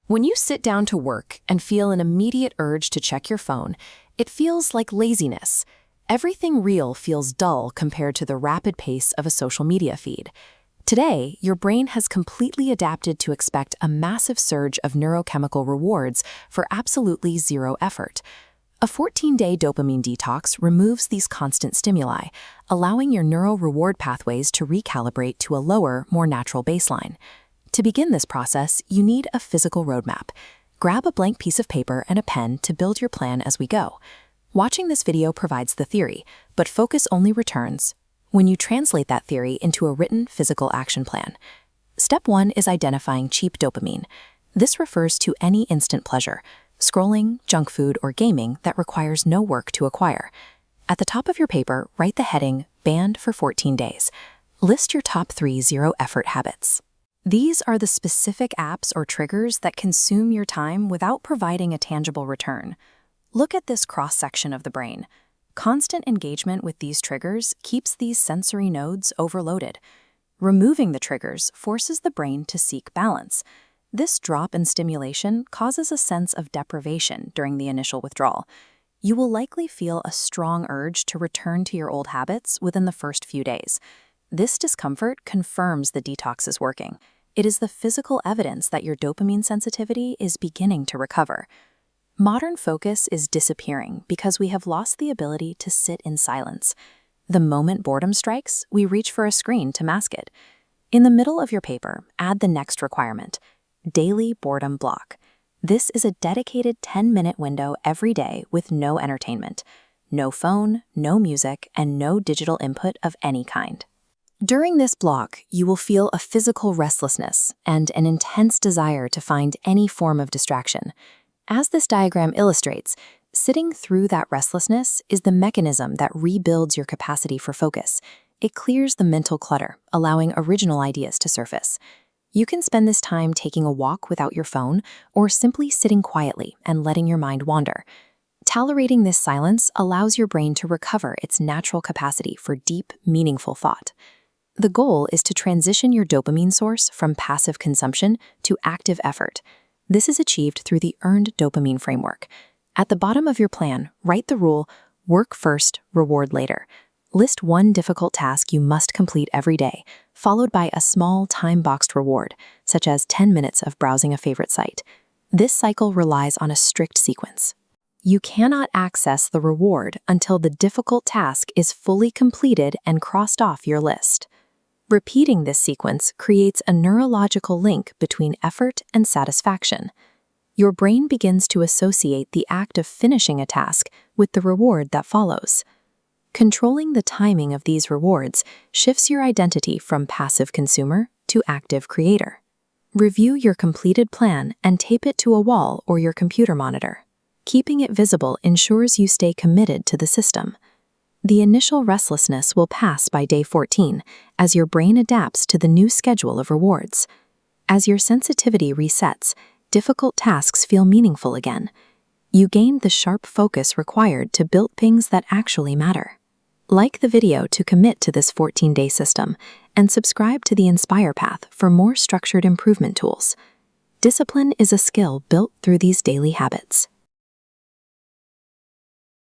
When you sit down to work and feel an immediate urge to check your phone, it feels like laziness. Everything real feels dull compared to the rapid pace of a social media feed. Today, your brain has completely adapted to expect a massive surge of neurochemical rewards for absolutely zero effort. A 14-day dopamine detox removes these constant stimuli, allowing your neural reward pathways to recalibrate to a lower, more natural baseline. To begin this process, you need a physical roadmap. Grab a blank piece of paper and a pen to build your plan as we go. Watching this video provides the theory, but focus only returns when you translate that theory into a written physical action plan. Step 1 is identifying cheap dopamine. This refers to any instant pleasure, scrolling, junk food, or gaming that requires no work to acquire. At the top of your paper, write the heading, Banned for 14 days. List your top 3 zero-effort habits. These are the specific apps or triggers that consume your time without providing a tangible return. Look at this cross-section of the brain. Constant engagement with these triggers keeps these sensory nodes overloaded. Removing the triggers forces the brain to seek balance. This drop in stimulation causes a sense of deprivation during the initial withdrawal. You will likely feel a strong urge to return to your old habits within the first few days. This discomfort confirms the detox is working. It is the physical evidence that your dopamine sensitivity is beginning to recover. Modern focus is disappearing because we have lost the ability to sit in silence. The moment boredom strikes, we reach for a screen to mask it. In the middle of your paper, add the next requirement: daily boredom block. This is a dedicated 10-minute window every day with no entertainment. No phone, no music, and no digital input of any kind. During this block, you will feel a physical restlessness and an intense desire to find any form of distraction. As this diagram illustrates, sitting through that restlessness is the mechanism that rebuilds your capacity for focus. It clears the mental clutter, allowing original ideas to surface. You can spend this time taking a walk without your phone or simply sitting quietly and letting your mind wander. Tolerating this silence allows your brain to recover its natural capacity for deep, meaningful thought. The goal is to transition your dopamine source from passive consumption to active effort. This is achieved through the earned dopamine framework. At the bottom of your plan, write the rule, work first, reward later. List one difficult task you must complete every day, followed by a small time-boxed reward, such as 10 minutes of browsing a favorite site. This cycle relies on a strict sequence. You cannot access the reward until the difficult task is fully completed and crossed off your list. Repeating this sequence creates a neurological link between effort and satisfaction. Your brain begins to associate the act of finishing a task with the reward that follows. Controlling the timing of these rewards shifts your identity from passive consumer to active creator. Review your completed plan and tape it to a wall or your computer monitor. Keeping it visible ensures you stay committed to the system. The initial restlessness will pass by day 14 as your brain adapts to the new schedule of rewards. As your sensitivity resets, difficult tasks feel meaningful again. You gain the sharp focus required to build things that actually matter. Like the video to commit to this 14-day system, and subscribe to the Inspire Path for more structured improvement tools. Discipline is a skill built through these daily habits.